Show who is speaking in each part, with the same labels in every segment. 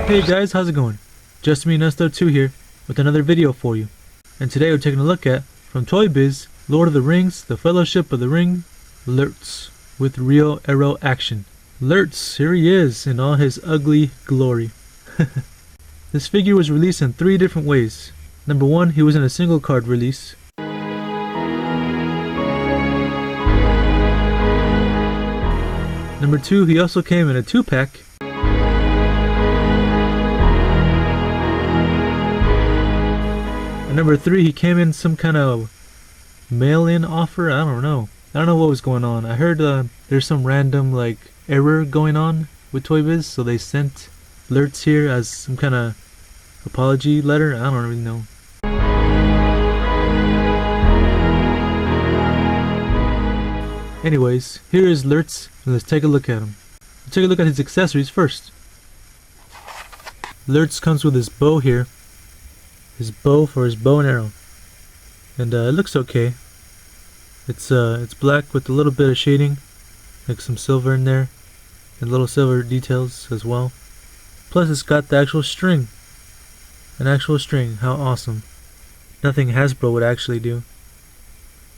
Speaker 1: Hey guys, how's it going? Just me Nusto 2 here with another video for you. And today we're taking a look at, from Toy Biz, Lord of the Rings, The Fellowship of the Ring, Lurtz, with real arrow action. Lurtz, here he is in all his ugly glory. This figure was released in 3 different ways. Number 1, he was in a single card release. Number 2, he also came in a 2-pack. And number 3, he came in some kind of mail-in offer. I don't know what was going on. I heard there's some random like error going on with Toy Biz, so they sent Lurtz here as some kind of apology letter. I don't really know. Anyways, here is Lurtz, and let's take a look at him. Let's take a look at his accessories first. Lurtz comes with his bow here. His bow for his bow and arrow. And it looks okay. It's black with a little bit of shading, like some silver in there, and little silver details as well. Plus it's got the actual string. An actual string, how awesome. Nothing Hasbro would actually do.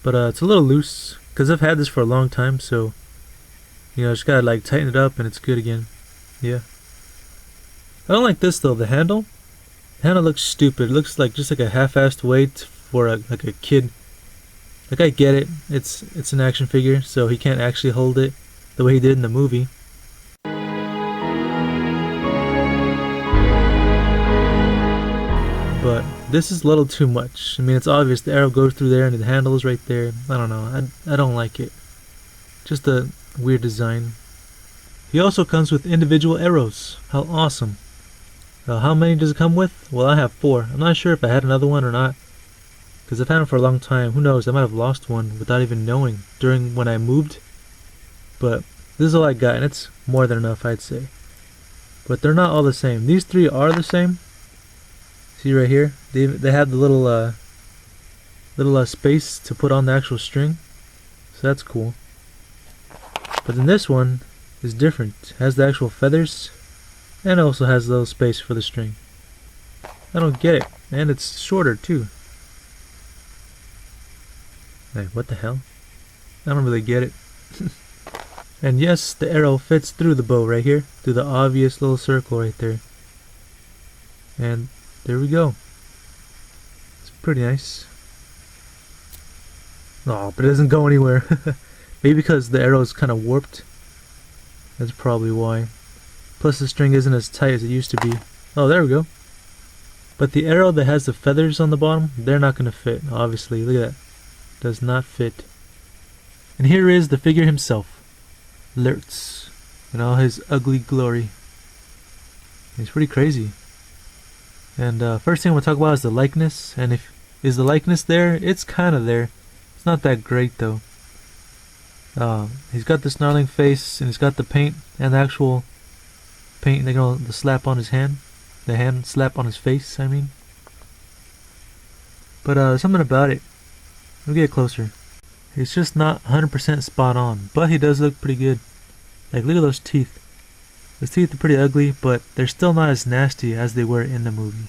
Speaker 1: But it's a little loose, because I've had this for a long time, so you know, just gotta like tighten it up and it's good again. Yeah. I don't like this though, the handle. The handle looks stupid. It looks like just like a half-assed way for like a kid. Like, I get it. It's an action figure, so he can't actually hold it the way he did in the movie. But this is a little too much. I mean, it's obvious the arrow goes through there and the handle is right there. I don't know. I don't like it. Just a weird design. He also comes with individual arrows. How awesome. How many does it come with? Well, I have 4. I'm not sure if I had another one or not, because I've had them for a long time. Who knows, I might have lost one without even knowing during when I moved. But this is all I got, and it's more than enough, I'd say. But they're not all the same. These 3 are the same. See right here? They have the little space to put on the actual string. So that's cool. But then this one is different. It has the actual feathers, and it also has a little space for the string. I don't get it. And it's shorter too. Hey, what the hell? I don't really get it. And yes, the arrow fits through the bow right here. Through the obvious little circle right there. And there we go. It's pretty nice. Oh, but it doesn't go anywhere. Maybe because the arrow is kind of warped. That's probably why. Plus the string isn't as tight as it used to be. Oh, there we go. But the arrow that has the feathers on the bottom, they're not going to fit, obviously. Look at that. Does not fit. And here is the figure himself. Lurtz. In all his ugly glory. He's pretty crazy. And first thing we'll talk about is the likeness. And is the likeness there? It's kind of there. It's not that great though. He's got the snarling face, and he's got the paint and the actual paint, you know, the slap on his hand. The hand slap on his face, I mean. But something about it. We'll get closer. It's just not 100% spot on, but he does look pretty good. Like, look at those teeth. His teeth are pretty ugly, but they're still not as nasty as they were in the movie.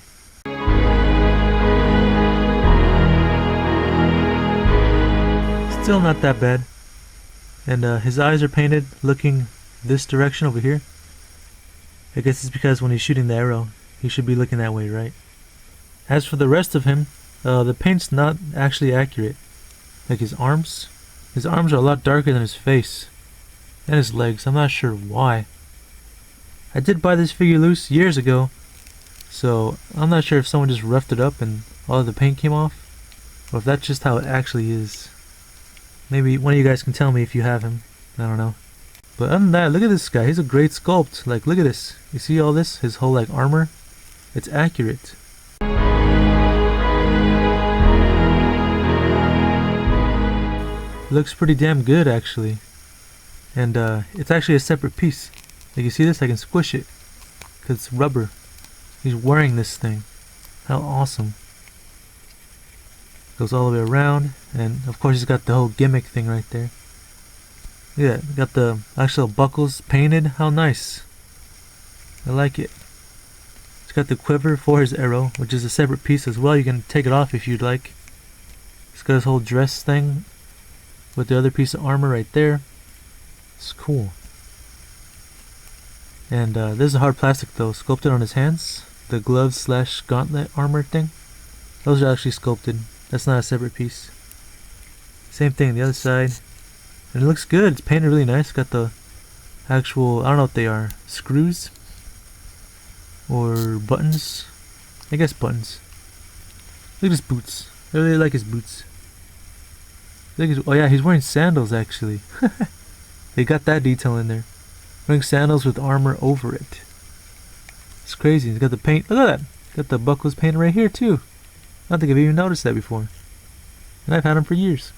Speaker 1: Still not that bad. And his eyes are painted looking this direction over here. I guess it's because when he's shooting the arrow, he should be looking that way, right? As for the rest of him, the paint's not actually accurate. Like his arms are a lot darker than his face. And his legs, I'm not sure why. I did buy this figure loose years ago, so I'm not sure if someone just roughed it up and all of the paint came off, or if that's just how it actually is. Maybe one of you guys can tell me if you have him. I don't know. But other than that, look at this guy. He's a great sculpt. Like, look at this. You see all this? His whole like armor? It's accurate. Looks pretty damn good actually. And it's actually a separate piece. Like, you see this? I can squish it because it's rubber. He's wearing this thing. How awesome. Goes all the way around, and of course he's got the whole gimmick thing right there. Yeah, got the actual buckles painted. How nice. I like it. It's got the quiver for his arrow, which is a separate piece as well. You can take it off if you'd like. It's got his whole dress thing with the other piece of armor right there. It's cool. And this is a hard plastic though, sculpted on his hands. The gloves slash gauntlet armor thing. Those are actually sculpted. That's not a separate piece. Same thing on the other side. And it looks good. It's painted really nice. Got the actual, I don't know what they are, screws or buttons. I guess buttons. Look at his boots. I really like his boots. Oh yeah, he's wearing sandals actually. They got that detail in there. Wearing sandals with armor over it. It's crazy. He's got the paint. Look at that. Got the buckles painted right here too. I don't think I've even noticed that before. And I've had him for years.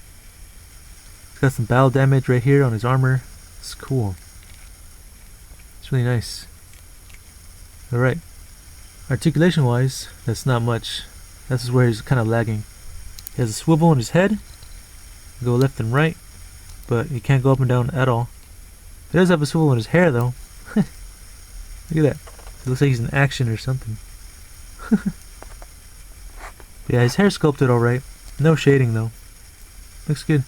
Speaker 1: He's got some battle damage right here on his armor. It's cool. It's really nice. Alright. Articulation wise, that's not much. This is where he's kind of lagging. He has a swivel in his head. Go left and right. But he can't go up and down at all. He does have a swivel in his hair though. Look at that. It looks like he's in action or something. Yeah, his hair's sculpted alright. No shading though. Looks good.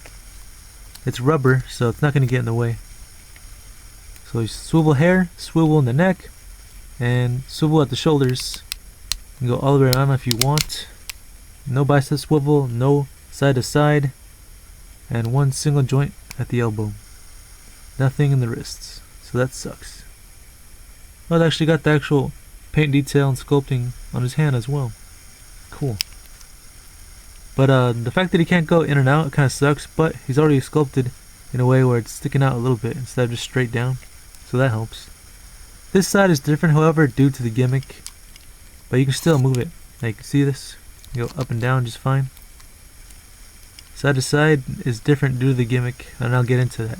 Speaker 1: It's rubber, so it's not going to get in the way. So he's swivel hair, swivel in the neck, and swivel at the shoulders. You can go all the way around if you want. No bicep swivel, no side to side, and one single joint at the elbow. Nothing in the wrists, so that sucks. Well, it actually got the actual paint detail and sculpting on his hand as well. Cool. But the fact that he can't go in and out kind of sucks, but he's already sculpted in a way where it's sticking out a little bit instead of just straight down, so that helps. This side is different, however, due to the gimmick, but you can still move it. Like, see this? You go up and down just fine. Side to side is different due to the gimmick, and I'll get into that.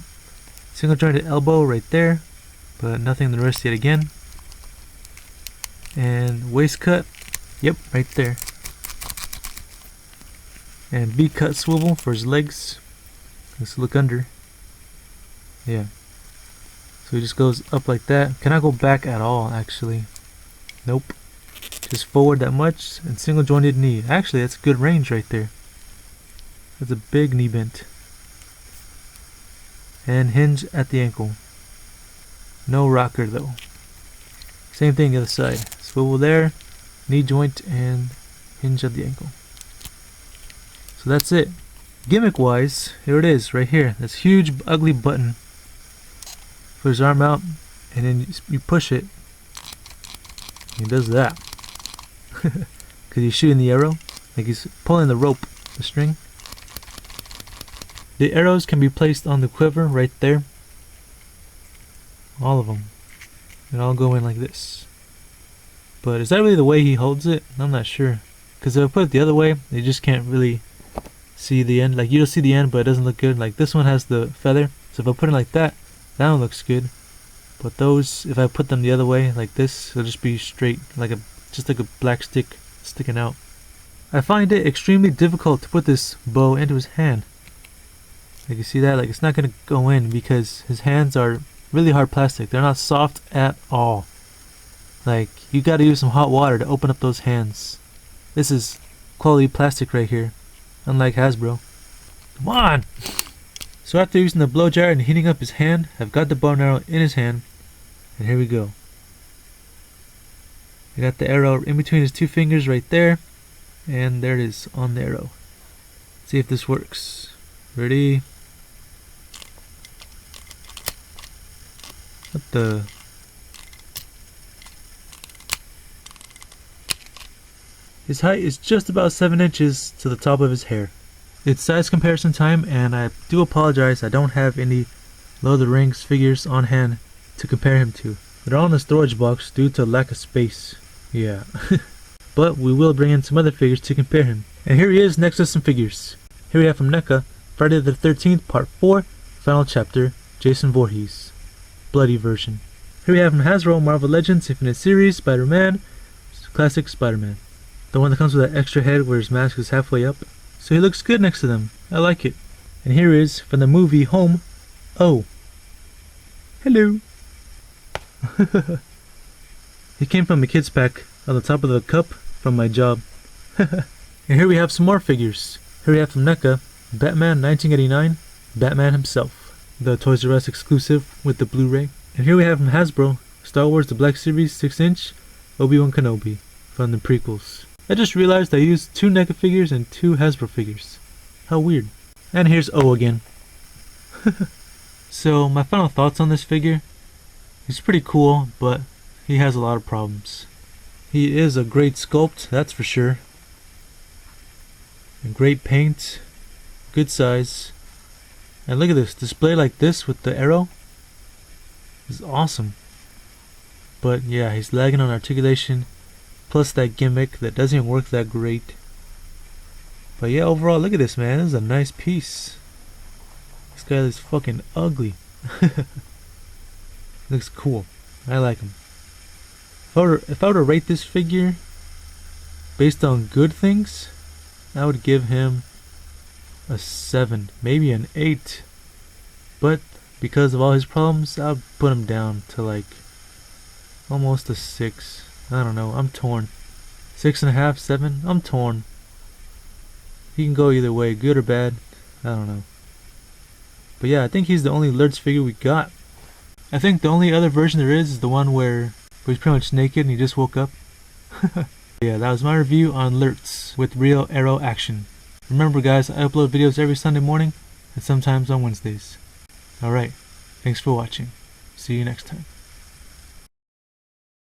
Speaker 1: Single jointed elbow right there, but nothing in the wrist yet again. And waist cut, yep, right there. And V-cut swivel for his legs. Let's look under. Yeah. So he just goes up like that. Cannot go back at all, actually. Nope. Just forward that much. And single jointed knee. Actually, that's a good range right there. That's a big knee bent. And hinge at the ankle. No rocker though. Same thing the other side. Swivel there. Knee joint and hinge at the ankle. So that's it. Gimmick wise, here it is right here. This huge ugly button for his arm out, and then you push it. He does that. Because he's shooting the arrow. Like he's pulling the rope, the string. The arrows can be placed on the quiver right there. All of them. And I'll go in like this. But is that really the way he holds it? I'm not sure. Because if I put it the other way, you just can't really see the end. Like, you'll see the end, but it doesn't look good. Like, this one has the feather, so if I put it like that, that one looks good. But those, if I put them the other way, like this, it'll just be straight, like just like a black stick sticking out. I find it extremely difficult to put this bow into his hand. Like, you see that? Like, it's not gonna go in because his hands are really hard plastic. They're not soft at all. Like, you gotta use some hot water to open up those hands. This is quality plastic right here. Unlike Hasbro. Come on! So after using the blow jar and heating up his hand, I've got the bow and arrow in his hand. And here we go. I got the arrow in between his two fingers right there. And there it is on the arrow. Let's see if this works. Ready? What the... His height is just about 7 inches to the top of his hair. It's size comparison time, and I do apologize, I don't have any Lord of the Rings figures on hand to compare him to. They're all in the storage box due to lack of space. Yeah. But we will bring in some other figures to compare him. And here he is next to some figures. Here we have from NECA, Friday the 13th Part 4, Final Chapter, Jason Voorhees. Bloody version. Here we have from Hasbro, Marvel Legends, Infinite Series, Spider-Man, Classic Spider-Man. The one that comes with that extra head where his mask is halfway up. So he looks good next to them. I like it. And here is from the movie Home. Oh. Hello. He came from a kids pack on the top of the cup from my job. And here we have some more figures. Here we have from NECA, Batman 1989, Batman himself, the Toys R Us exclusive with the Blu-ray. And here we have from Hasbro, Star Wars The Black Series 6-inch, Obi-Wan Kenobi from the prequels. I just realized I used 2 NECA figures and 2 Hasbro figures. How weird. And here's O again. So my final thoughts on this figure. He's pretty cool, but he has a lot of problems. He is a great sculpt, that's for sure. And great paint, good size. And look at this, display like this with the arrow is awesome. But yeah, he's lagging on articulation, plus that gimmick that doesn't even work that great. But yeah, overall, look at this, man. This is a nice piece. This guy looks fucking ugly. Looks cool. I like him. If I were to rate this figure based on good things, I would give him a 7, maybe an 8. But because of all his problems, I would put him down to like almost a 6. I don't know. I'm torn. 6.5, 7. I'm torn. He can go either way, good or bad. I don't know. But yeah, I think he's the only Lurtz figure we got. I think the only other version there is the one where he's pretty much naked and he just woke up. Yeah, that was my review on Lurtz with real arrow action. Remember guys, I upload videos every Sunday morning and sometimes on Wednesdays. Alright, thanks for watching. See you next time.